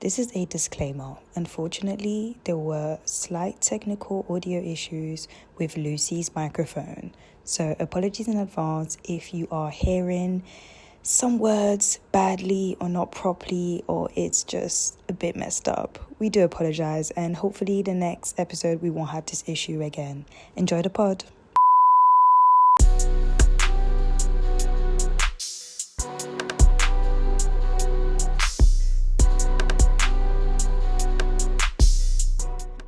This is a disclaimer. Unfortunately, there were slight technical audio issues with Lucy's microphone. So apologies in advance if you are hearing some words badly or not properly, or it's just a bit messed up. We do apologize, and hopefully the next episode we won't have this issue again. Enjoy the pod.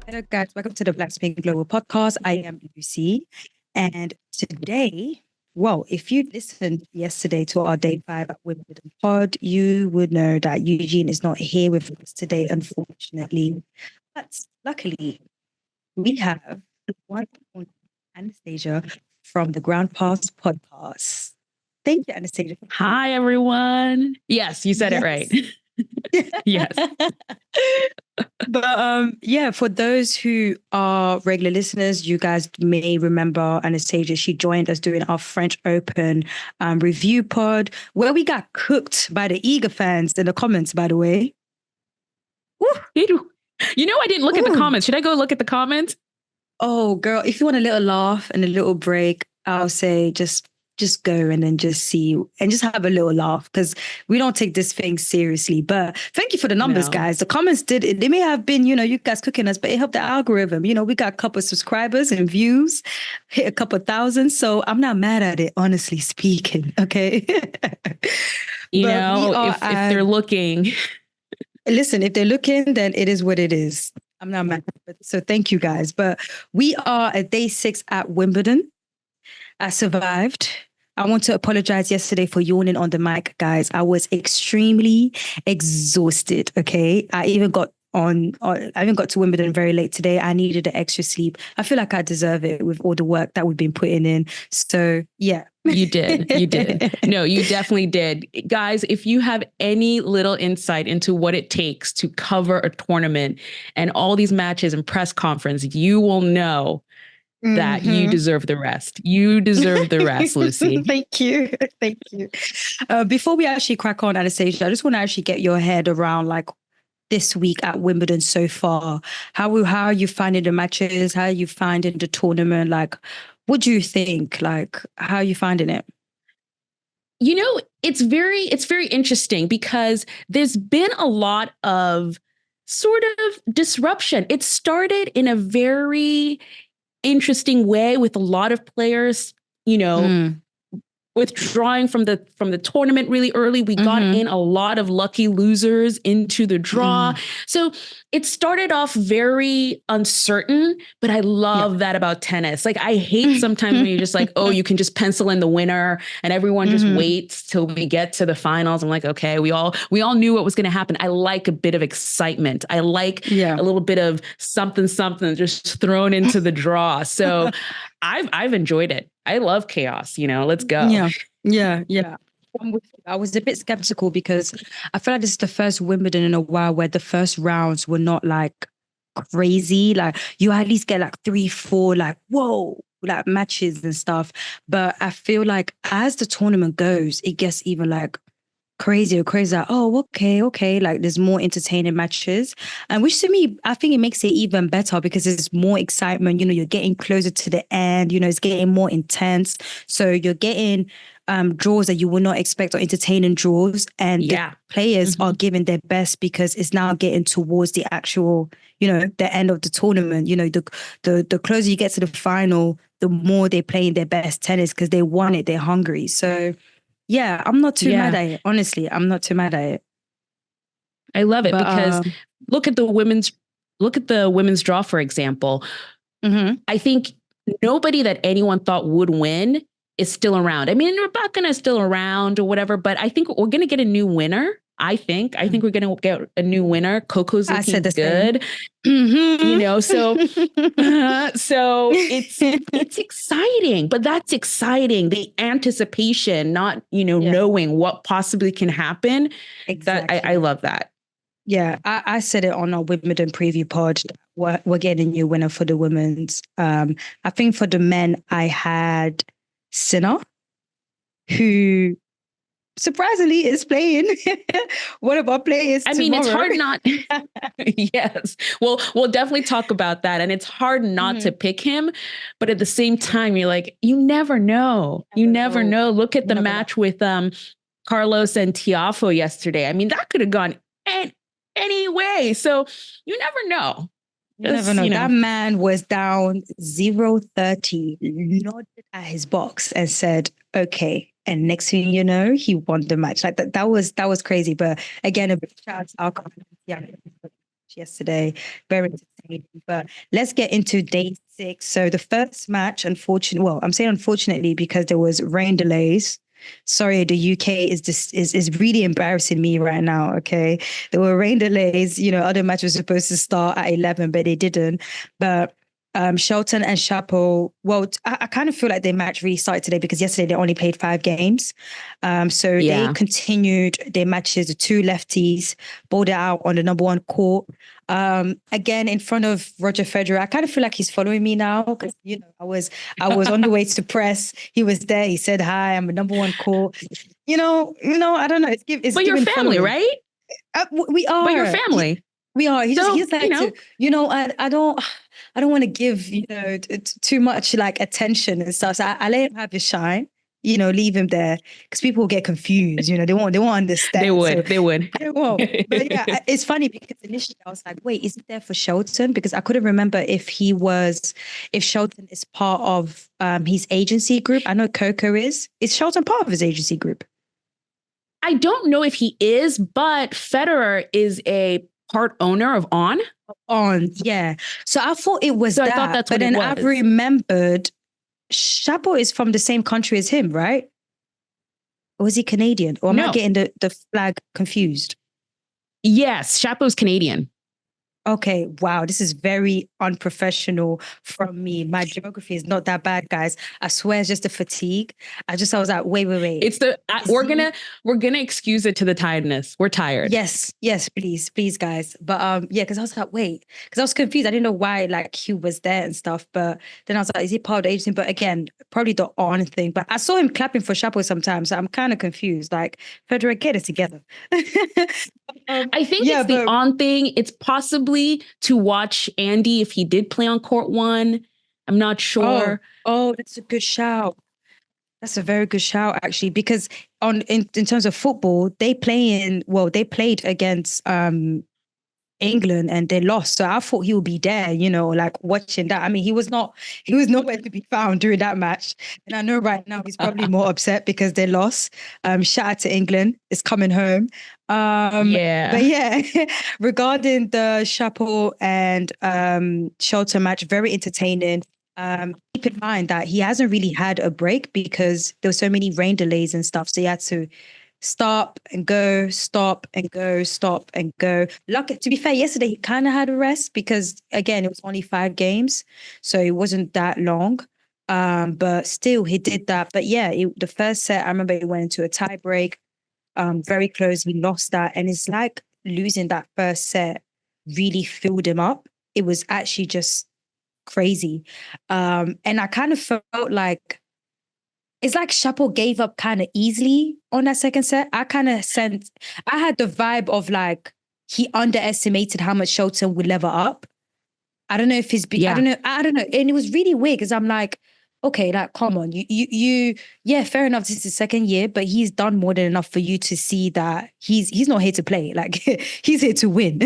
Hello guys, welcome to the Black Spain Global Podcast. I am Lucy, and today, well, if you listened yesterday to our day 5 at Wimbledon pod, you would know that Eugene is not here with us today, unfortunately. But luckily, we have the one and only Anastasia from the Ground Pass podcast. Thank you, Anastasia. Hi, everyone. Yes, you said it right. Yes. But for those who are regular listeners, you guys may remember Anastasia. She joined us doing our French Open review pod, where we got cooked by the eager fans in the comments, by the way. You know, I didn't look at the comments. Should I go look at the comments? Oh, girl, if you want a little laugh and a little break, I'll say just go and then just see and just have a little laugh, because we don't take this thing seriously. But thank you for the numbers, guys. The comments they may have been, you guys cooking us, but it helped the algorithm. We got a couple of subscribers and views, hit a couple thousand. So I'm not mad at it, honestly speaking. Okay. If they're looking. Listen, if they're looking, then it is what it is. I'm not mad. So thank you guys. But we are at day 6 at Wimbledon. I survived. I want to apologize yesterday for yawning on the mic, guys. I was extremely exhausted. Okay. I even got to Wimbledon very late today. I needed the extra sleep. I feel like I deserve it with all the work that we've been putting in. So yeah. You did. No, you definitely did. Guys, if you have any little insight into what it takes to cover a tournament and all these matches and press conference, you will know that you deserve the rest. You deserve the rest, Lucy. Thank you. Before we actually crack on, Anastasia, I just want to actually get your head around this week at Wimbledon so far. How are you finding the matches? How are you finding the tournament? What do you think? How are you finding it? It's very interesting because there's been a lot of sort of disruption. It started in a very interesting way with a lot of players, withdrawing from the tournament really early. We got in a lot of lucky losers into the draw. So it started off very uncertain, but I love that about tennis. I hate sometimes when you're just you can just pencil in the winner and everyone just waits till we get to the finals. I'm like, okay, we all knew what was going to happen. I like a bit of excitement. I like a little bit of something just thrown into the draw. So I've enjoyed it. I love chaos, let's go. Yeah. I was a bit skeptical because I feel like this is the first Wimbledon in a while where the first rounds were not crazy. You at least get 3, 4, whoa, matches and stuff. But I feel like as the tournament goes, it gets even crazier. Oh, okay. There's more entertaining matches. And which to me, I think it makes it even better because there's more excitement. You're getting closer to the end, it's getting more intense. So you're getting draws that you would not expect, or entertaining draws. And the players are giving their best because it's now getting towards the actual, the end of the tournament. The closer you get to the final, the more they're playing their best tennis because they want it, they're hungry. So yeah, I'm not too mad at it. Honestly, I'm not too mad at it. I love it because look at the women's draw, for example. I think nobody that anyone thought would win is still around. I mean, Rebecca is still around or whatever, but I think we're going to get a new winner. I think we're going to get a new winner. Coco's looking good. So it's exciting, but that's exciting. The anticipation, not, knowing what possibly can happen. Exactly. I love that. Yeah. I said it on our Wimbledon preview pod. We're getting a new winner for the women's. I think for the men, I had Sinner, who surprisingly is playing one of our players I mean, it's tomorrow. hard not. Yes. Well, we'll definitely talk about that. And it's hard not to pick him. But at the same time, you're like, you never know. You never know. Look at the match with Carlos and Tiafoe yesterday. I mean, that could have gone any way. So you never know. You never know. That man was down 0-30, nodded at his box and said, okay. And next thing you know, he won the match. Like that was crazy. But again, a big shout out to our community yesterday. Very entertaining. But let's get into day 6. So the first match, I'm saying unfortunately because there was rain delays. Sorry, the UK is really embarrassing me right now. Okay, there were rain delays. Other matches were supposed to start at 11, but they didn't. But Shelton and Chapo, well, I kind of feel like their match really started today because yesterday they only played 5 games. They continued their matches. The 2 lefties bowled it out on the number 1 court. Again, in front of Roger Federer. I kind of feel like he's following me now because, I was on the way to press. He was there. He said, hi, I'm a number 1 court. I don't know. It's but your family, following. Right? We are. But your family. We are. He's like, I don't want to give, too much like attention and stuff. So I let him have his shine, leave him there because people will get confused. They won't understand. They would. They won't. But yeah, it's funny because initially I was like, wait, is it there for Shelton? Because I couldn't remember if Shelton is part of his agency group. I know Coco is. Is Shelton part of his agency group? I don't know if he is, but Federer is a part owner of On, yeah. So I thought it was I thought that's what it was. But then I remembered Chapo is from the same country as him, right? Or was he Canadian? Or am I getting the flag confused? Yes, Chapo's Canadian. Okay, wow, this is very unprofessional from me. My geography is not that bad, guys. I swear it's just the fatigue. I was like, wait. It's we're gonna excuse it to the tiredness. We're tired. Yes, please, guys. But because I was like, wait, because I was confused. I didn't know why like he was there and stuff. But then I was like, is he part of the agency? But again, probably the On thing. But I saw him clapping for Chapo sometimes, so I'm kind of confused. Like, Federer, get it together. I think it's the On thing. It's possibly to watch Andy if he did play on court 1. I'm not sure. Oh, that's a good shout. That's a very good shout, actually, because in terms of football, they played against England and they lost. So I thought he would be there, like watching that. I mean, he was nowhere to be found during that match. And I know right now he's probably more upset because they lost. Shout out to England. It's coming home. But yeah, regarding the Chapo and Shelton match, very entertaining. Keep in mind that he hasn't really had a break because there were so many rain delays and stuff. So he had to stop and go, stop and go, stop and go. Lucky, to be fair, yesterday he kind of had a rest because again, it was only 5 games. So it wasn't that long. But still he did that. But yeah, the first set, I remember he went into a tie break. Very close. We lost that. And it's like losing that first set really filled him up. It was actually just crazy. And I kind of felt like it's like Chapo gave up kind of easily on that second set. I had the vibe of like he underestimated how much Shelton would level up. I don't know if I don't know. And it was really weird because I'm like, okay, like, come on, you, fair enough. This is his second year, but he's done more than enough for you to see that he's not here to play. Like he's here to win.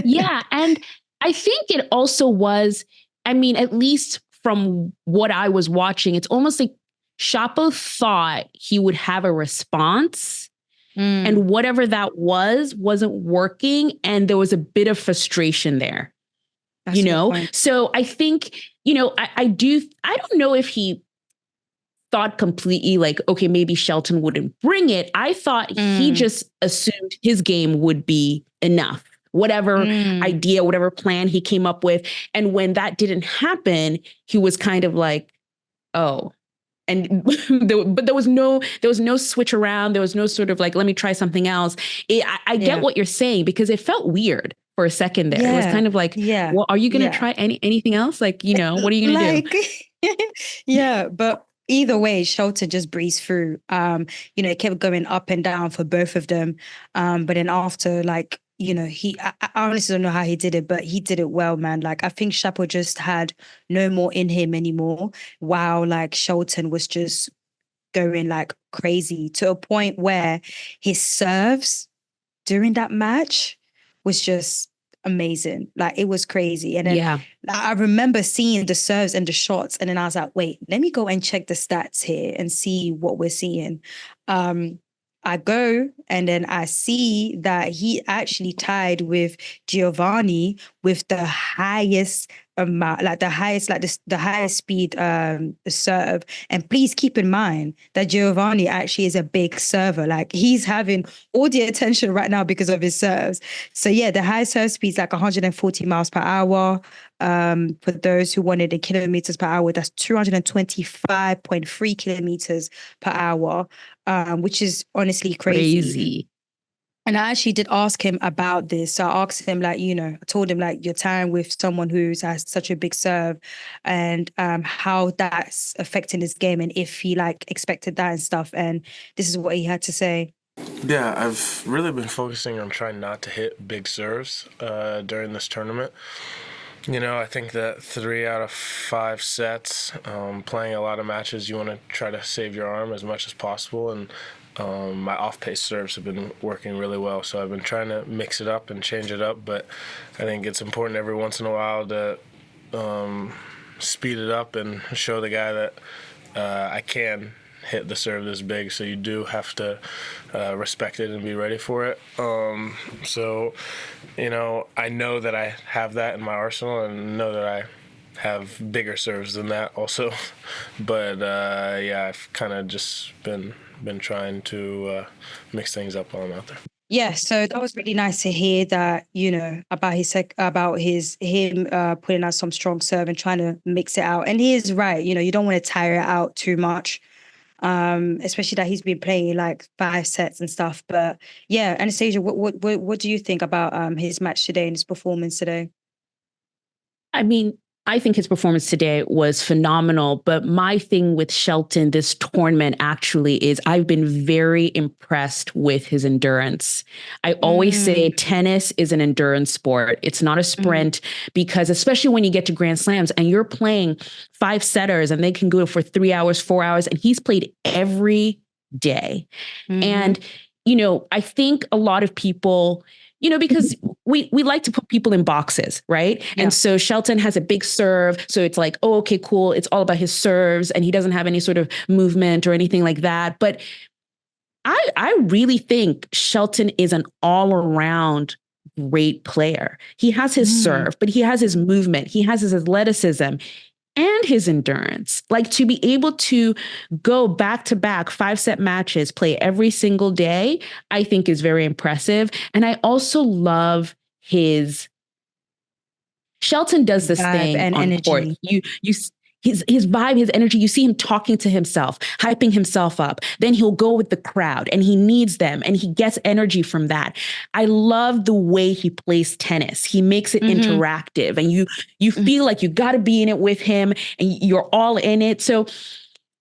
Yeah. And I think it also was, I mean, at least from what I was watching, it's almost like Chapo thought he would have a response and whatever that wasn't working. And there was a bit of frustration there. That's so I think, I don't know if he thought completely like, okay, maybe Shelton wouldn't bring it. I thought he just assumed his game would be enough, whatever idea, whatever plan he came up with. And when that didn't happen, he was kind of like, oh, and but there was no switch around. There was no sort of like, let me try something else. I get what you're saying because it felt weird for a second there. It was kind of like, well, are you going to try anything else? Like, what are you going to do? Yeah, but either way, Shelton just breezed through. It kept going up and down for both of them. But then after, like, I honestly don't know how he did it, but he did it well, man. Like, I think Chapo just had no more in him anymore. While like Shelton was just going like crazy to a point where his serves during that match was just amazing. Like, it was crazy. And then I remember seeing the serves and the shots, and then I was like, wait, let me go and check the stats here and see what we're seeing. I go and then I see that he actually tied with Giovanni with the highest amount, like the highest speed serve. And please keep in mind that Giovanni actually is a big server. Like, he's having all the attention right now because of his serves. So yeah, the highest serve speed is like 140 miles per hour. For those who wanted in kilometers per hour, that's 225.3 kilometers per hour, which is honestly crazy. And I actually did ask him about this. So I asked him, like, I told him, like, your time with someone who has such a big serve, and how that's affecting his game, and if he like expected that and stuff. And this is what he had to say. Yeah, I've really been focusing on trying not to hit big serves during this tournament. I think that 3 out of 5 sets, playing a lot of matches, you want to try to save your arm as much as possible. And my off-pace serves have been working really well. So I've been trying to mix it up and change it up. But I think it's important every once in a while to speed it up and show the guy that I can hit the serve this big, so you do have to respect it and be ready for it. So, I know that I have that in my arsenal, and know that I have bigger serves than that also. But I've kind of just been trying to mix things up while I'm out there. Yeah, so that was really nice to hear that, about him putting out some strong serve and trying to mix it out. And he is right, you don't want to tire it out too much. Especially that he's been playing like 5 sets and stuff. But yeah, Anastasia, what do you think about his match today and his performance today? I mean, I think his performance today was phenomenal. But my thing with Shelton this tournament actually is I've been very impressed with his endurance. I always say tennis is an endurance sport. It's not a sprint, because especially when you get to Grand Slams and you're playing 5 setters and they can go for 3 hours, 4 hours, and he's played every day. And, I think a lot of people, because we like to put people in boxes, right? Yeah. And so Shelton has a big serve. So it's like, oh, okay, cool. It's all about his serves, and he doesn't have any sort of movement or anything like that. But I really think Shelton is an all-around great player. He has his serve, but he has his movement. He has his athleticism and his endurance. Like, to be able to go back-to-back 5-set matches, play every single day, I think is very impressive. And I also love Shelton does this thing and on energy. Court. His vibe, his energy, you see him talking to himself, hyping himself up. Then he'll go with the crowd, and he needs them, and he gets energy from that. I love the way he plays tennis. He makes it interactive, and you feel like you got to be in it with him, and you're all in it. So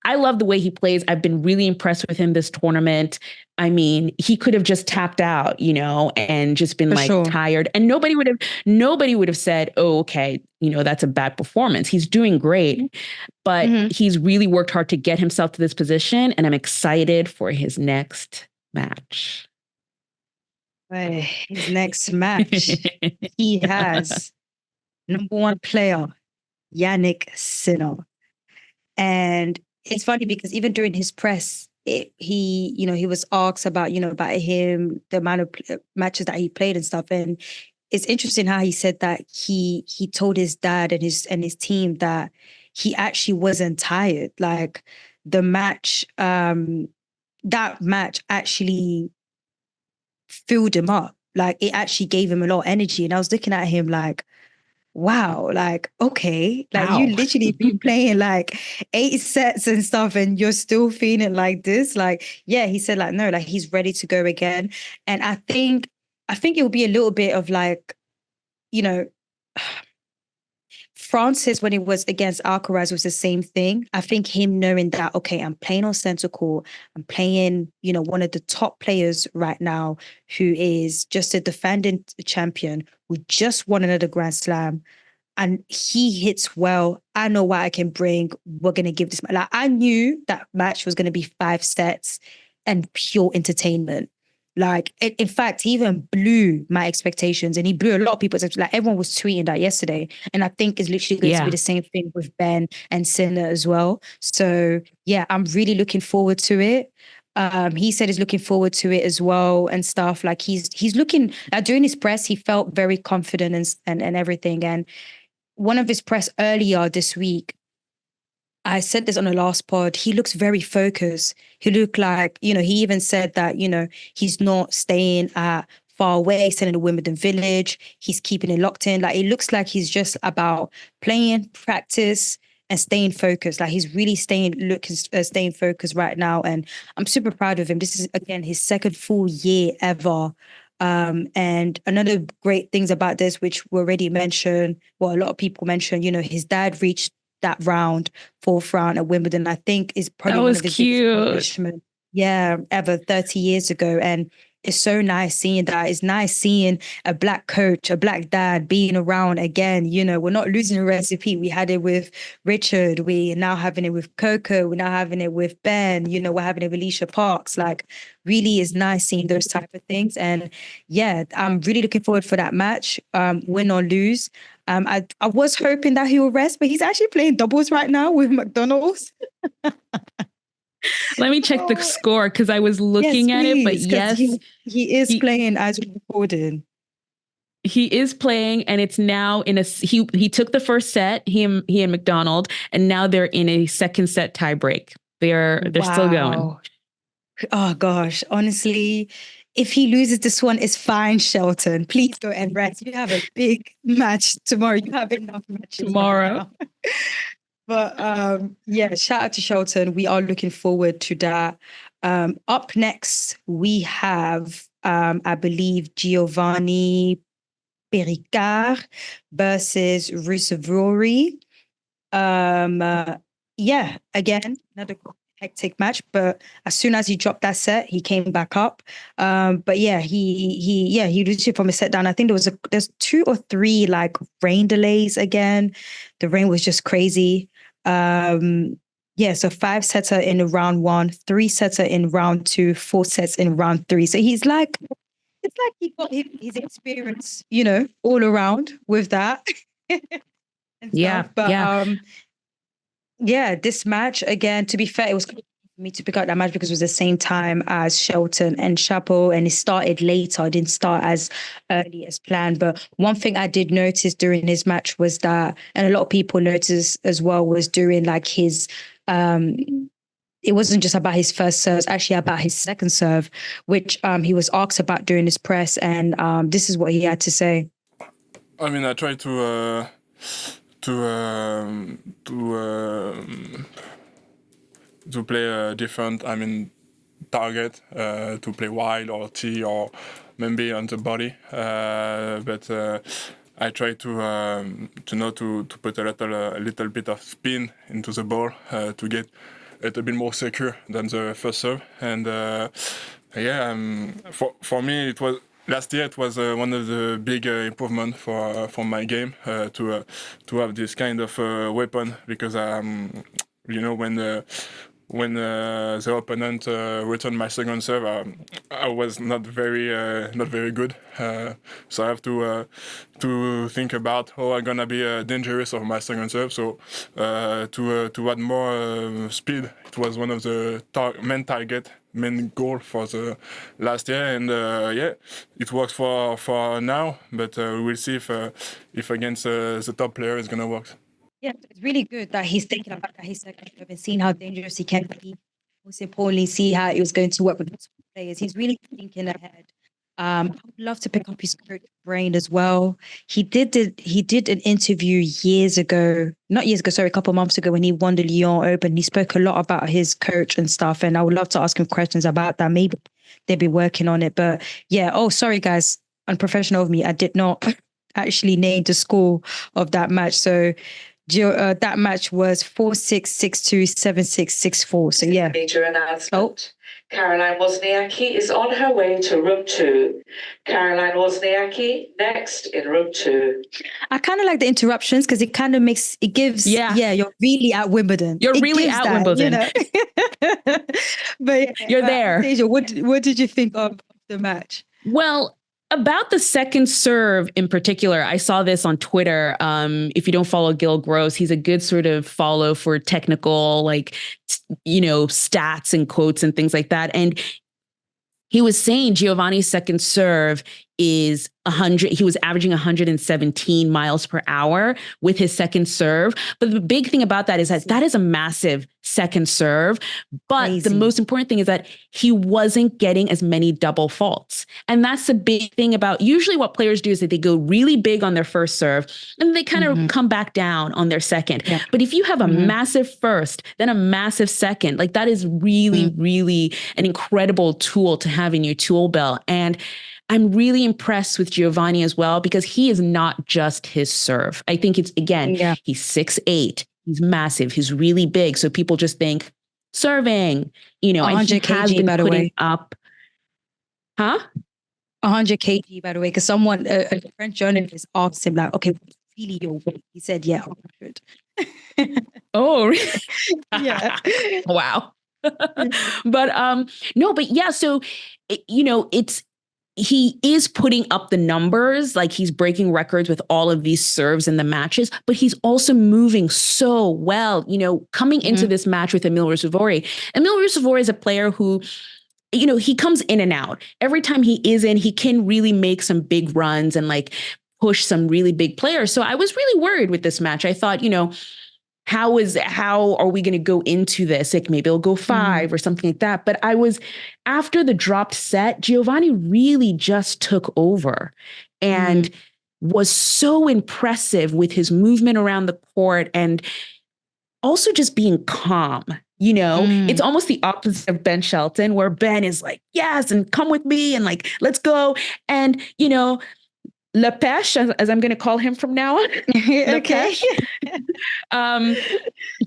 I love the way he plays. I've been really impressed with him this tournament. I mean, he could have just tapped out, and just been tired, and nobody would have said, oh, okay, that's a bad performance. He's doing great, but he's really worked hard to get himself to this position, and I'm excited for his next match. His next match, he has number 1 player, Jannik Sinner. And it's funny because even during his press, he was asked about, about him, the amount of matches that he played and stuff. And it's interesting how he said that he told his dad and his team that he actually wasn't tired. Like, the match, that match actually filled him up. Like, it actually gave him a lot of energy. And I was looking at him like, wow, like, okay, like, you literally been playing like 8 sets and stuff, and you're still feeling like this. Like, yeah, he said like, no, like, he's ready to go again. And I think it will be a little bit of like, Francis, when it was against Alcaraz, was the same thing. I think him knowing that, okay, I'm playing on centre court, I'm playing, one of the top players right now, who is just a defending champion, who just won another Grand Slam, and he hits well. I know what I can bring. We're gonna give this. Like, I knew that match was gonna be 5 sets and pure entertainment. Like, in fact, he even blew my expectations, and he blew a lot of people's. Like, everyone was tweeting that yesterday, and I think it's literally going to be the same thing with Ben and Sinner as well. So yeah, I'm really looking forward to it. He said he's looking forward to it as well and stuff. Like, he's looking during his press, he felt very confident and everything. And one of his press earlier this week, I said this on the last pod, he looks very focused. He looked like, he even said that, he's not staying far away, staying in the Wimbledon village. He's keeping it locked in. Like, it looks like he's just about playing, practice, and staying focused. Like, he's really staying focused right now. And I'm super proud of him. This is, again, his second full year ever. And another great things about this, which we already mentioned, well, a lot of people mentioned, his dad reached that fourth round at Wimbledon, I think is probably one of his biggest accomplishments. Yeah, ever 30 years ago. And it's so nice seeing that. It's nice seeing a Black coach, a Black dad being around again. We're not losing a recipe. We had it with Richard. We're now having it with Coco. We're now having it with Ben. We're having it with Alicia Parks. Like, really is nice seeing those type of things. And yeah, I'm really looking forward for that match, win or lose. I was hoping that he will rest, but he's actually playing doubles right now with McDonald's. Let me check the score, because I was looking at it, but yes. He is playing as we're recording. He is playing, and it's now he took the first set, he and McDonald, and now they're in a second set tie break. They're still going. Oh gosh, honestly, if he loses this one, it's fine, Shelton. Please go and rest. You have a big match tomorrow. You have enough matches tomorrow. But yeah, shout out to Shelton. We are looking forward to that. Up next, we have, I believe, Mpetshi Perricard versus Ruusuvuori. Yeah, again, another hectic match, but as soon as he dropped that set, he came back up. But yeah, he loses it from a set down. I think there's 2 or 3 like rain delays again. The rain was just crazy. Yeah, so 5 sets are in round 1, 3 sets are in round 2, 4 sets in round 3. So it's like he got his experience, all around with that. Yeah, but yeah, this match, again, to be fair, it was for me to pick out that match because it was the same time as Shelton and Chapo, and it started later. It didn't start as early as planned. But one thing I did notice during his match was that, and a lot of people noticed as well, was during like his, it wasn't just about his first serve, it's actually about his second serve, which he was asked about during his press, and this is what he had to say. I mean, I tried to play a different, target, to play wide or T or maybe on the body, but I try to put a little bit of spin into the ball to get a little bit more secure than the first serve. And for me, it was last year. It was one of the big improvement for my game to have this kind of weapon, because when the opponent returned my second serve, I was not very good. So I have to think about how I'm gonna be dangerous of my second serve. So to add more speed, it was one of the main goal for the last year, and it works for now. But we will see if against the top player it's gonna work. Yeah, it's really good that he's thinking about that his second serve and seeing how dangerous he can be. Most importantly, see how it was going to work with the players. He's really thinking ahead. I would love to pick up his coach brain as well. He did an interview a couple of months ago when he won the Lyon Open. He spoke a lot about his coach and stuff, and I would love to ask him questions about that. Maybe they'll be working on it. But yeah, sorry guys, unprofessional of me. I did not actually named the score of that match. So that match was 4-6, 6-2, 7-6, 6-4. So yeah. Major announcement. Caroline Wozniacki is on her way to room 2. Caroline Wozniacki next in room 2. I kind of like the interruptions because it kind of gives, you're really at Wimbledon. You're really at Wimbledon. But you're there. Anastasia, what did you think of the match? Well, about the second serve in particular, I saw this on Twitter. If you don't follow Gil Gross, he's a good sort of follow for technical, stats and quotes and things like that. And he was saying Giovanni's second serve is 100. He was averaging 117 miles per hour with his second serve. But the big thing about that is that is a massive second serve. But the most important thing is that he wasn't getting as many double faults. And that's the big thing about usually what players do is that they go really big on their first serve and they kind of come back down on their second. Yeah. But if you have a massive first, then a massive second, like that is really, really an incredible tool to have in your tool belt. And I'm really impressed with Giovanni as well, because he is not just his serve. I think it's, again, he's 6'8", he's massive, he's really big. So people just think serving, and he has been by the way. Up. Huh? 100 kg, by the way, because someone, a French journalist asked him like, okay, what's really your weight? He said, 100. Oh, really? Yeah. Wow. So, he is putting up the numbers, like he's breaking records with all of these serves in the matches, but he's also moving so well, coming into this match with Emil Ruusuvuori. Emil Ruusuvuori is a player who, he comes in and out. Every time he is in, he can really make some big runs and push some really big players. So I was really worried with this match. I thought, how are we going to go into this? Like maybe it'll go 5 or something like that. But after the dropped set, Giovanni really just took over and was so impressive with his movement around the court and also just being calm. It's almost the opposite of Ben Shelton, where Ben is like, yes, and come with me and let's go. And, Mpetshi, as I'm going to call him from now on. Okay.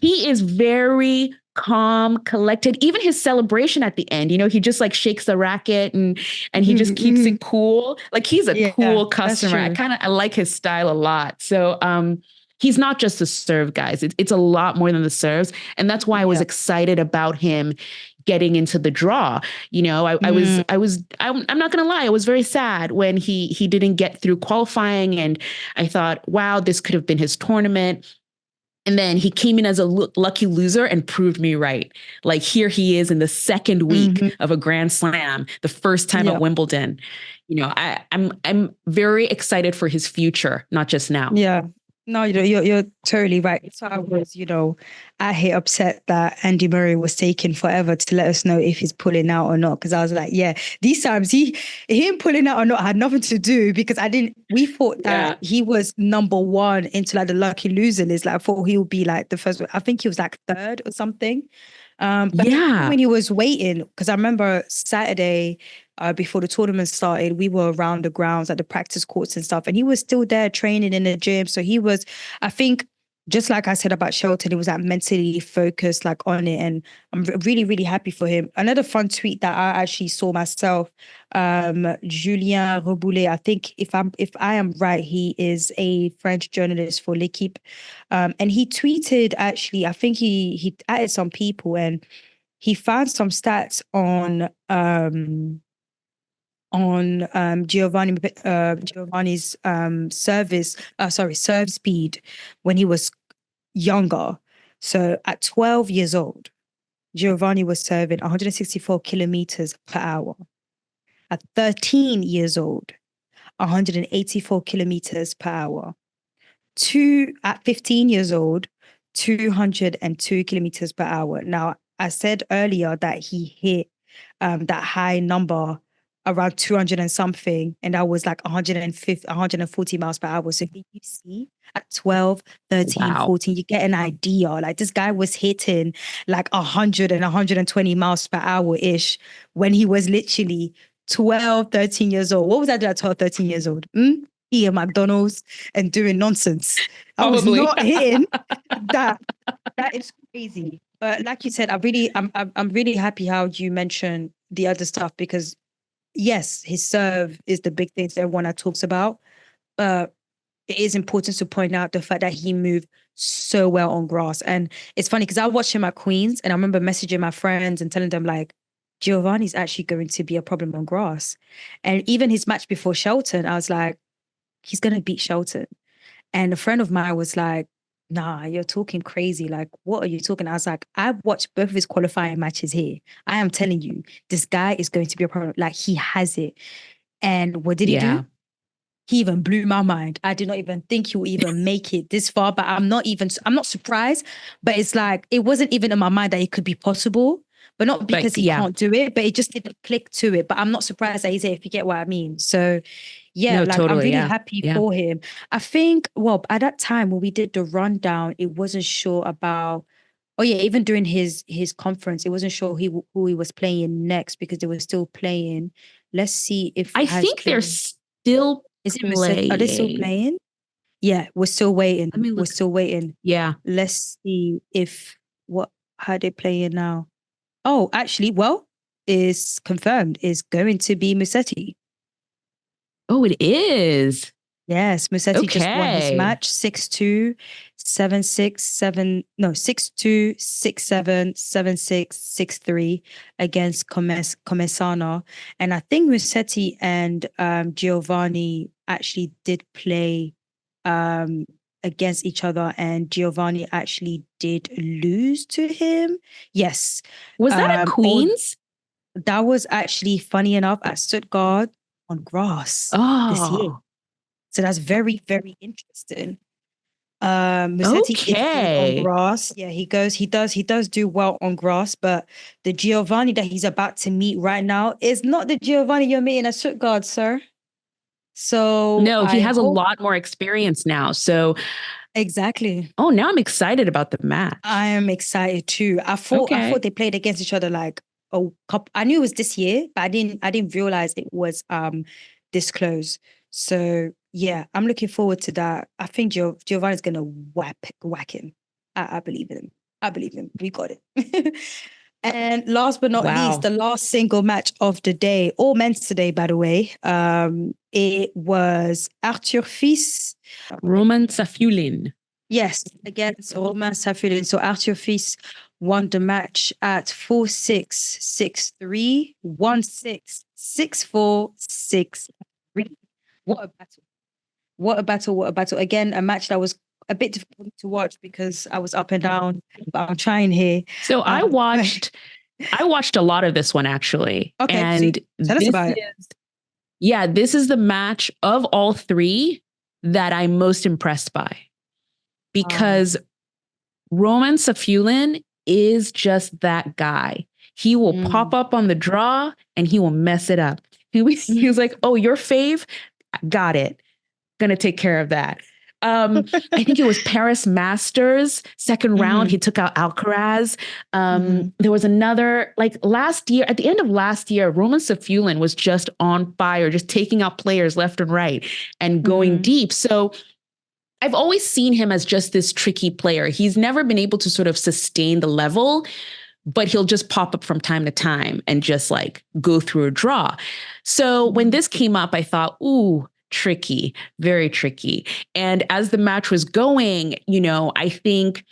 He is very calm, collected. Even his celebration at the end, he just shakes the racket and he just keeps it cool. He's a cool customer. I like his style a lot. So he's not just the serve, guys. It's a lot more than the serves. And that's why I was excited about him getting into the draw. I'm not going to lie. I was very sad when he didn't get through qualifying. And I thought, wow, this could have been his tournament. And then he came in as a lucky loser and proved me right. Here he is in the second week of a Grand Slam, the first time at Wimbledon. I'm very excited for his future, not just now. Yeah. No, you're totally right. So I was, I hate upset that Andy Murray was taking forever to let us know if he's pulling out or not. Because I was like, these times him pulling out or not had nothing to do, because we thought that he was number 1 into the lucky loser list. I thought he would be the first. I think he was 3rd or something. But when he was waiting, because I remember Saturday, before the tournament started, we were around the grounds at the practice courts and stuff, and he was still there training in the gym. So he was, I think, just like I said about Shelton, he was mentally focused on it, and I'm really, really happy for him. Another fun tweet that I actually saw myself, Julien Reboulet, I think if I am right, he is a French journalist for L'Equipe, and he tweeted, actually, I think he added some people, and he found some stats on Giovanni's serve speed when he was younger. So at 12 years old, Giovanni was serving 164 kilometers per hour. At 13 years old, 184 kilometers per hour. At 15 years old, 202 kilometers per hour. Now, I said earlier that he hit that high number around 200 and something, and that was 140 miles per hour. So you see at 12, 13, 14, you get an idea. This guy was hitting 100 and 120 miles per hour-ish when he was literally 12, 13 years old. What was I doing at 12, 13 years old? eating McDonald's and doing nonsense. I was Probably. not hitting that. That is crazy. But like you said, I'm really happy how you mentioned the other stuff because yes, his serve is the big thing that everyone talks about. But it is important to point out the fact that he moved so well on grass. And it's funny because I watched him at Queens and I remember messaging my friends and telling them like, Giovanni's actually going to be a problem on grass. And even his match before Shelton, I was like, he's going to beat Shelton. And a friend of mine was like, nah, you're talking crazy. Like, what are you talking? I was like, I've watched both of his qualifying matches here. I am telling you, this guy is going to be a problem. Like, he has it. And what did he do? He even blew my mind. I did not even think he would even make it this far, but I'm not surprised, but it's like, it wasn't even in my mind that it could be possible, but not because he can't do it, but it just didn't click to it. But I'm not surprised that he's here, if you get what I mean. So yeah, No, like totally, I'm really yeah. happy for him. I think, well, at that time when we did the rundown, it wasn't sure about, oh yeah, even during his conference, it wasn't sure who he was playing next because they were still playing. Let's see if I think they're still Is it playing. Are they still playing? Yeah, we're still waiting. Let me look. We're still waiting. Yeah. Let's see how they playing now. Oh, actually, well, is confirmed. Is going to be Musetti. Oh, it is. Yes, Musetti just won his match 6-2, 7-6, 6-2, 6-7, 7-6, 6-3 against Comesana. And I think Musetti and Giovanni actually did play against each other, and Giovanni actually did lose to him. Yes. Was that at Queens? That was actually, funny enough, at Stuttgart on grass this year. So that's very, very interesting. Musetti is good on grass. Yeah, he does do well on grass, but the Giovanni that he's about to meet right now is not the Giovanni you're meeting at Stuttgart, sir. So no, he has a lot more experience now. So exactly. Oh, now I'm excited about the match. I am excited too. I thought they played against each other like a couple. I knew it was this year, but I didn't realize it was this close. So yeah, I'm looking forward to that. I think Giovanni's gonna whack him. I believe in him. I believe him. We got it. And last but not least, the last single match of the day, all men's today, by the way. It was Arthur Fils. Roman Safiullin. Yes, against Roman Safiullin. So Arthur Fils won the match at 4-6, 6-3, 1-6, 6-4, 6-3. What a battle. What a battle. What a battle. Again, a match that was a bit difficult to watch because I was up and down, but I'm trying here. So I watched a lot of this one actually. Okay. And tell us about it. Yeah, this is the match of all three that I'm most impressed by. Because Roman Safiullin is just that guy. He will pop up on the draw and he will mess it up. He was like, oh, your fave? Got it. Gonna take care of that. I think it was Paris Masters, second round. He took out Alcaraz. There was another, like last year, at the end of last year, Roman Safiullin was just on fire, just taking out players left and right and going deep. So I've always seen him as just this tricky player. He's never been able to sort of sustain the level, but he'll just pop up from time to time and just like go through a draw. So when this came up, I thought, ooh, tricky, very tricky. And as the match was going, I think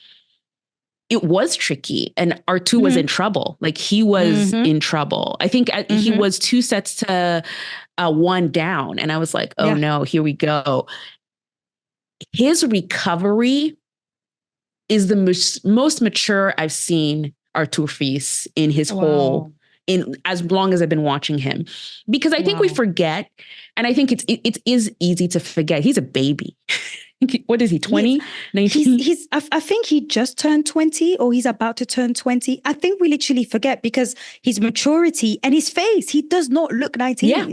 it was tricky and R2 was in trouble. Like he was in trouble. I think he was 2 sets to 1 down. And I was like, oh no, here we go. His recovery is the most mature I've seen Arthur Fils in his whole, in as long as I've been watching him, because I think we forget, and I think it is easy to forget. He's a baby. What is he? 20? 19? I think he just turned 20 or he's about to turn 20. I think we literally forget because his maturity and his face, he does not look 19. Yeah.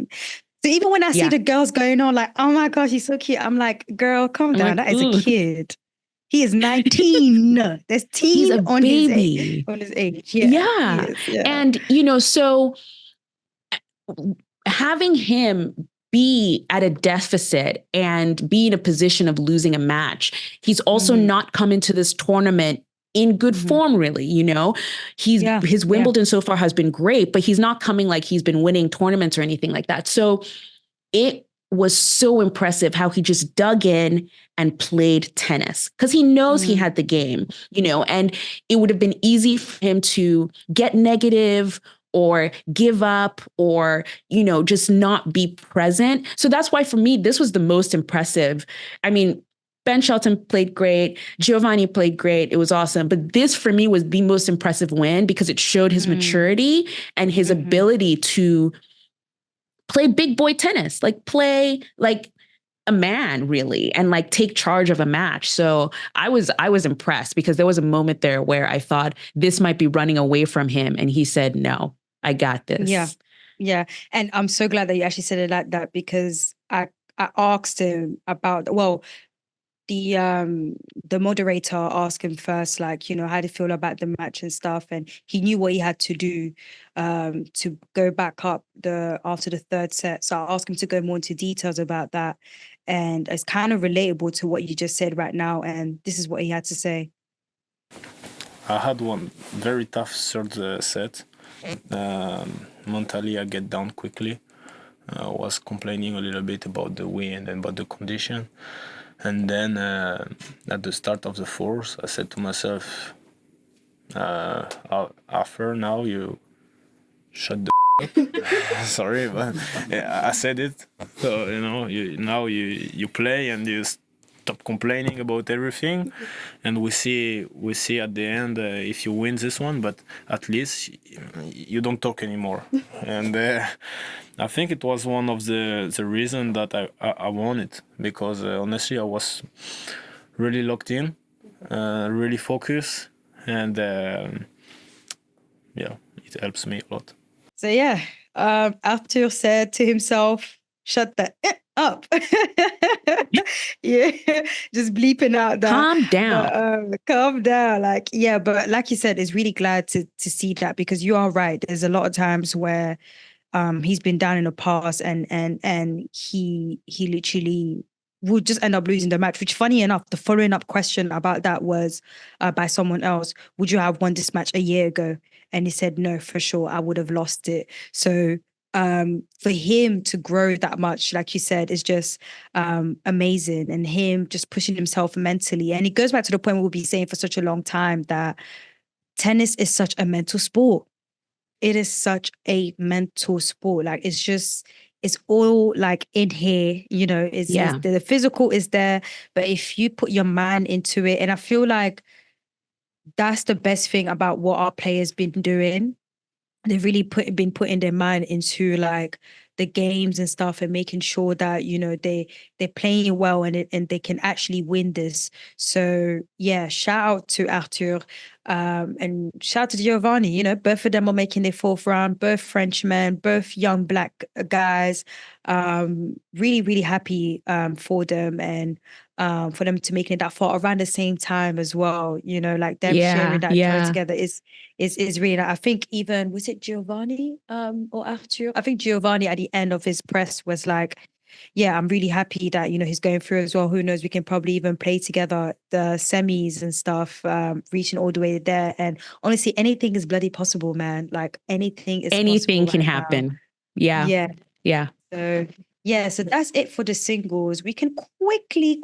So even when I see the girls going on like, oh my gosh, he's so cute. I'm like, girl, calm down. Like, that is a kid. He is 19. There's teen on baby. His age. Yeah. And, so having him be at a deficit and be in a position of losing a match. He's also not come into this tournament in good form, really. His Wimbledon so far has been great, but he's not coming like he's been winning tournaments or anything like that. So it was so impressive how he just dug in and played tennis because he knows he had the game, and it would have been easy for him to get negative or give up or, just not be present. So that's why for me, this was the most impressive. I mean, Ben Shelton played great. Giovanni played great. It was awesome. But this for me was the most impressive win because it showed his maturity and his ability to play big boy tennis, like play like a man really, and like take charge of a match. So I was impressed because there was a moment there where I thought this might be running away from him. And he said, no, I got this. Yeah. Yeah. And I'm so glad that you actually said it like that because I asked him about, the moderator asked him first, like, how do you feel about the match and stuff? And he knew what he had to do to go back up after the third set. So I asked him to go more into details about that. And it's kind of relatable to what you just said right now. And this is what he had to say. I had one very tough third set. Mentally, I get down quickly. I was complaining a little bit about the wind and about the condition. And then at the start of the fourth, I said to myself, after now you shut the up. Sorry, but I said it. So, you play and you stop complaining about everything. And we see at the end if you win this one, but at least you don't talk anymore. And I think it was one of the reason that I won it because honestly I was really locked in, really focused, and it helps me a lot. So Arthur said to himself, "Shut that up." Yeah, just bleeping out that. Calm down. But, calm down. But like you said, it's really glad to see that because you are right. There's a lot of times where he's been down in the past and he literally would just end up losing the match, which funny enough, the following up question about that was by someone else, would you have won this match a year ago? And he said, no, for sure, I would have lost it. So for him to grow that much, like you said, is just amazing. And him just pushing himself mentally. And it goes back to the point we'll be saying for such a long time that tennis is such a mental sport. It is such a mental sport. Like it's all like in here, the physical is there, but if you put your mind into it, and I feel like that's the best thing about what our players been doing. They've really been putting their mind into like the games and stuff and making sure that, they're playing well and they can actually win this. So yeah, shout out to Arthur and shout out to Giovanni. Both of them are making their fourth round, both Frenchmen, both young black guys. Really, really happy for them and for them to making it that far around the same time as well. Like them sharing that joy together is really. I think even was it Giovanni or Arthur? I think Giovanni at the end of his press was like, yeah, I'm really happy that he's going through as well. Who knows, we can probably even play together the semis and stuff, reaching all the way there. And honestly, anything is bloody possible, man. Like anything can happen. Yeah. So that's it for the singles. We can quickly,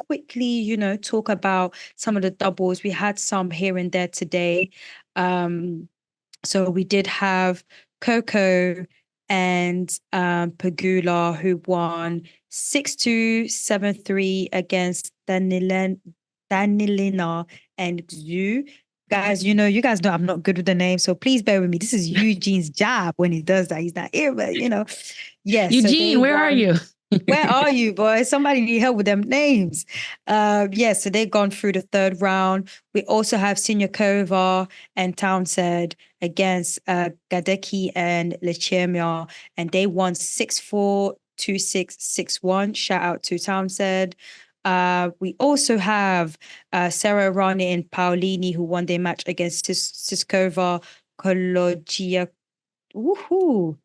talk about some of the doubles. We had some here and there today. So we did have Coco and Pegula, who won 6-2, 7-3 against Danilina and Xu. Guys, you guys know I'm not good with the name, so please bear with me. This is Eugene's job when he does that. He's not here, but yes. Eugene, where are you? Where are you, boy? Somebody need help with them names. So they've gone through the third round. We also have Siniakova and Townsend against Gadecki and Lechemia, and they won 6-4, 2-6, 6-1. Shout out to Townsend. We also have Sarah Rani and Paolini, who won their match against Siskova Kologia. Woohoo!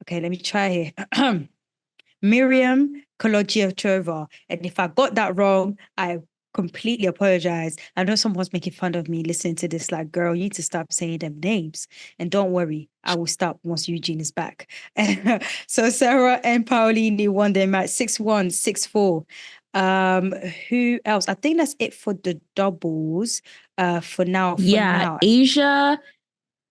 Okay, let me try here. Miriam Kolodziejczova. And if I got that wrong, I completely apologize. I know someone's making fun of me listening to this. Like, girl, you need to stop saying them names. And don't worry, I will stop once Eugene is back. So Sarah and Paolini won their match 6-1, 6-4. Who else? I think that's it for the doubles. For now. Asia.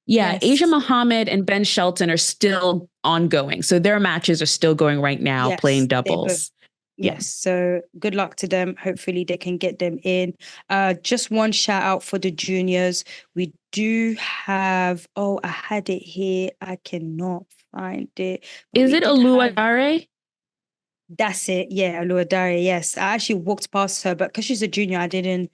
Yes. Asia Muhammad and Ben Shelton are still ongoing. So their matches are still going right now, playing doubles. Yes. So good luck to them. Hopefully they can get them in. Just one shout out for the juniors. We do have, I had it here. I cannot find it. Is it Oluwadare? That's it. Yeah, Oluwadare. Yes. I actually walked past her, but because she's a junior, I didn't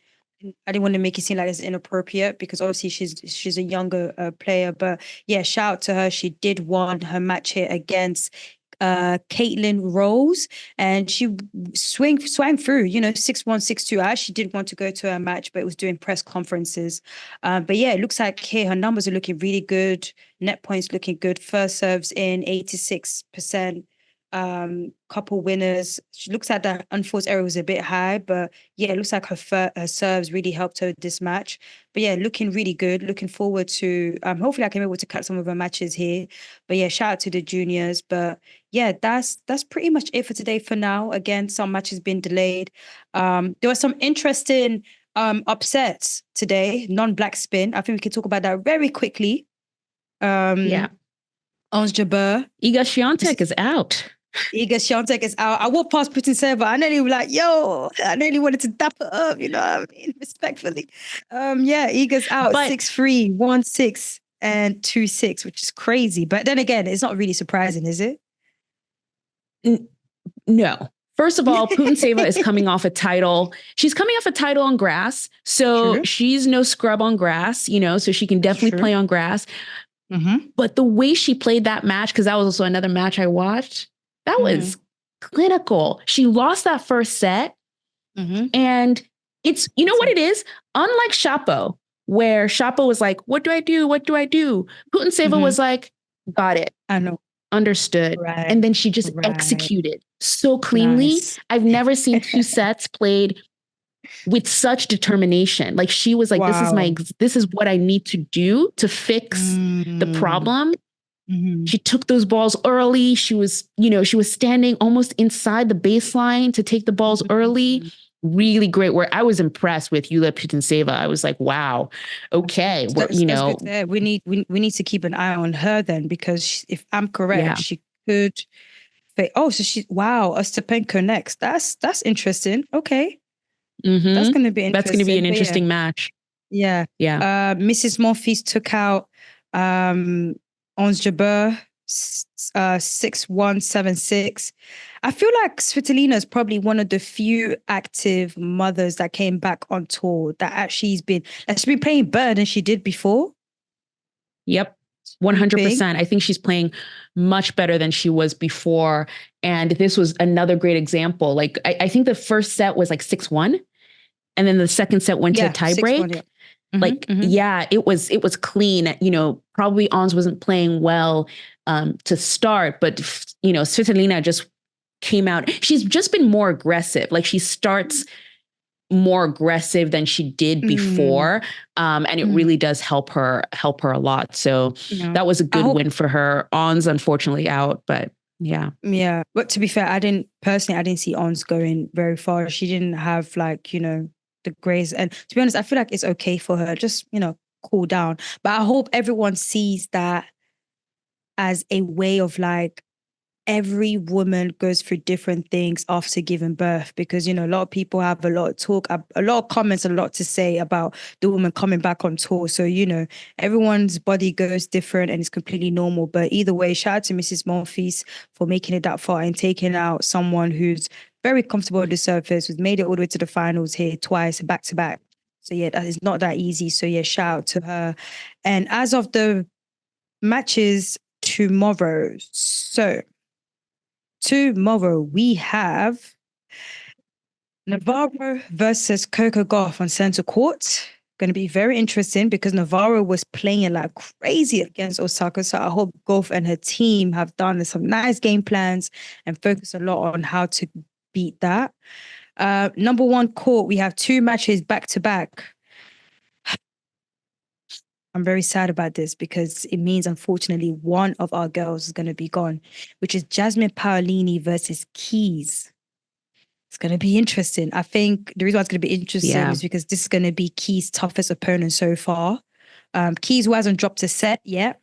want to make it seem like it's inappropriate because obviously she's a younger player. But yeah, shout out to her. She did won her match here against Caitlin Rose, and she swang through, 6-1, 6-2. I actually did want to go to her match, but it was doing press conferences. But yeah, it looks like here her numbers are looking really good. Net points looking good. First serves in 86%. Couple winners. She looks like the unforced error was a bit high, but yeah, it looks like her serves really helped her this match. But yeah, looking really good. Looking forward to hopefully I can be able to catch some of her matches here. But yeah, shout out to the juniors. But yeah, that's pretty much it for today for now. Again, some matches been delayed. There were some interesting upsets today, non-black spin. I think we can talk about that very quickly. Ons Jabeur. Iga Świątek is out. Iga Świątek is out. I walked past Putin I nearly was like, yo, I nearly wanted to dap it up, you know what I mean? Respectfully. Iga's out 6-3, 1-6, and 2-6, which is crazy. But then again, it's not really surprising, is it? No. First of all, Putintseva is coming off a title. She's coming off a title on grass. So she's no scrub on grass, so she can definitely play on grass. Mm-hmm. But the way she played that match, because that was also another match I watched, that was clinical. She lost that first set. Mm-hmm. And it's, what it is? Unlike Shapo, where Shapo was like, what do I do? What do I do? Putintseva was like, got it. I know. Understood. Right. And then she just executed so cleanly. Nice. I've never seen two sets played with such determination. Like she was like, this is what I need to do to fix the problem. Mm-hmm. She took those balls early. She was standing almost inside the baseline to take the balls early. Really great work. I was impressed with Yulia Putintseva. I was like, wow, okay. We need to keep an eye on her then, because if I'm correct, she could. So Ostapenko next. That's interesting. Okay. Mm-hmm. That's going to be interesting. That's going to be an interesting match. Yeah. Yeah. Mrs. Monfils took out Ons Jabeur 6-1, 7-6. I feel like Svitolina is probably one of the few active mothers that came back on tour that actually she's been playing better than she did before. Yep. 100%. I think she's playing much better than she was before. And this was another great example. Like, I think the first set was like 6-1. And then the second set went to a tie break. Yeah. It was clean. Probably Ons wasn't playing well to start, but Svitolina just came out. She's just been more aggressive. Like she starts more aggressive than she did before. And it really does help her a lot. So that was a good win for her. Ons unfortunately out, but yeah. Yeah. But to be fair, I didn't see Ons going very far. She didn't have the grace. And to be honest, I feel like it's okay for her. Just, cool down. But I hope everyone sees that as a way of every woman goes through different things after giving birth, because a lot of people have a lot of talk, a lot of comments, a lot to say about the woman coming back on tour. So everyone's body goes different and it's completely normal. But either way, shout out to Mrs. Monfils for making it that far and taking out someone who's very comfortable on the surface, who's made it all the way to the finals here twice back to back. So yeah, that is not that easy. So yeah, shout out to her. And as of the matches tomorrow, tomorrow we have Navarro versus Coco Gauff on centre court. Going to be very interesting because Navarro was playing like crazy against Osaka. So I hope Gauff and her team have done some nice game plans and focus a lot on how to beat that. Number one court, we have 2 matches back to back. I'm very sad about this because it means, unfortunately, one of our girls is going to be gone, which is Jasmine Paolini versus Keys. It's going to be interesting. I think the reason why it's going to be interesting is because this is going to be Keys' toughest opponent so far. Keys, who hasn't dropped a set yet.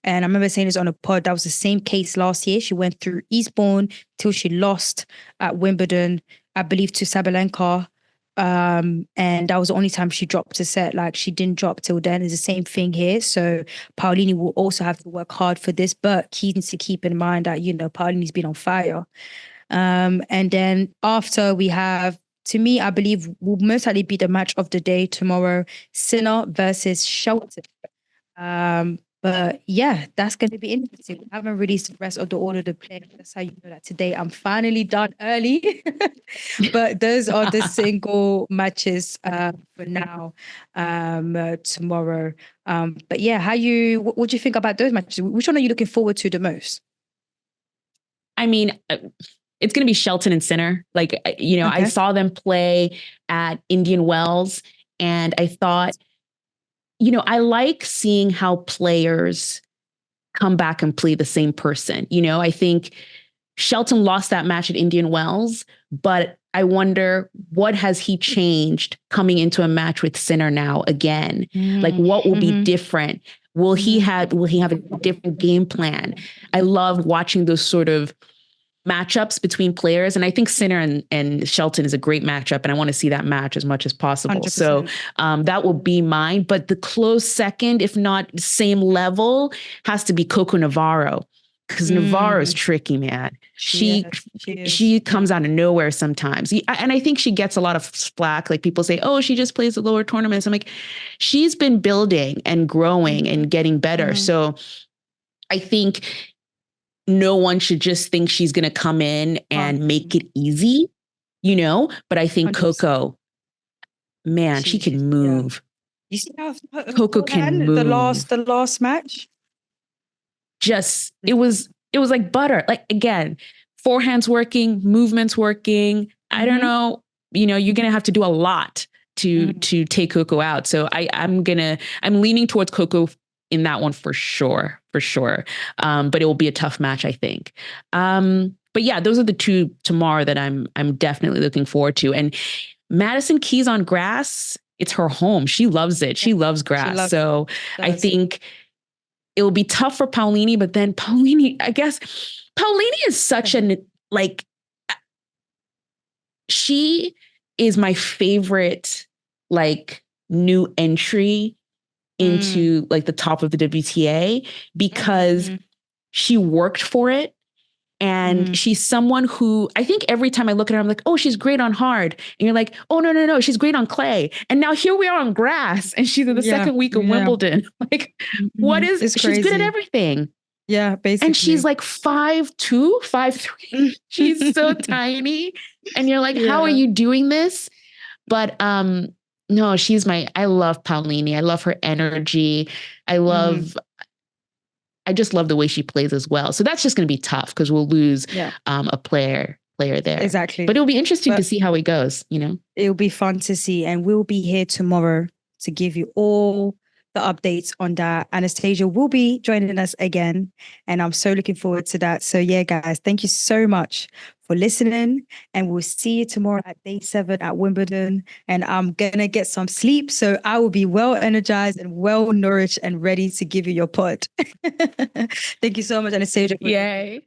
And I remember saying this on a pod, that was the same case last year. She went through Eastbourne till she lost at Wimbledon, I believe, to Sabalenka. And that was the only time she dropped a set. Like, she didn't drop till then. It's the same thing here. So Paolini will also have to work hard for this, but Keys needs to keep in mind that, you know, Paolini's been on fire. And then after we have, to me, I believe will most likely be the match of the day tomorrow, Sinner versus Shelton. But yeah, that's going to be interesting. We haven't released the rest of the order of the play. That's how you know that today I'm finally done early. But those are the single matches for now, tomorrow. But yeah, what do you think about those matches? Which one are you looking forward to the most? I mean, it's going to be Shelton and Sinner. Like, you know, I saw them play at Indian Wells and I thought, you know, I like seeing how players come back and play the same person. You know, I think Shelton lost that match at Indian Wells, but I wonder what has he changed coming into a match with Sinner now again? Like, what will be different? Will he have a different game plan? I love watching those sort of matchups between players. And I think Sinner and Shelton is a great matchup. And I want to see that match as much as possible. 100%. So that will be mine. But the close second, if not same level, has to be Coco Navarro. Because Navarro is tricky, man. She comes out of nowhere sometimes. And I think she gets a lot of slack. Like, people say, oh, she just plays the lower tournaments. I'm like, she's been building and growing and getting better. So I think no one should just think she's going to come in and make it easy, you know? But I think 100%. Coco, man, she can move. Yeah. You see how Coco can move. The last match? Just, it was like butter. Like, again, forehands working, movements working. I don't know, you know, you're going to have to do a lot to take Coco out. So I'm leaning towards Coco in that one for sure. But it will be a tough match, I think. But yeah, those are the 2 tomorrow that I'm definitely looking forward to. And Madison Keys on grass, it's her home. She loves it. She loves grass. So I think it will be tough for Paolini, but then Paolini is such she is my favorite, like, new entry into like the top of the WTA because she worked for it. And she's someone who, I think every time I look at her, I'm like, oh, she's great on hard. And you're like, oh, no, she's great on clay. And now here we are on grass and she's in the second week of Wimbledon. Like, what is, she's crazy. Good at everything. Yeah, basically. And she's like 5'2", 5'3". She's so tiny. And you're like, how are you doing this? But, no, I love Paolini. I love her energy. I just love the way she plays as well. So that's just going to be tough because we'll lose a player there. Exactly. But it'll be interesting to see how it goes, you know? It'll be fun to see. And we'll be here tomorrow to give you all the updates on that. Anastasia will be joining us again. And I'm so looking forward to that. So yeah, guys, thank you so much for listening. And we'll see you tomorrow at day 7 at Wimbledon. And I'm going to get some sleep. So I will be well energized and well nourished and ready to give you your pod. Thank you so much, Anastasia. Yay.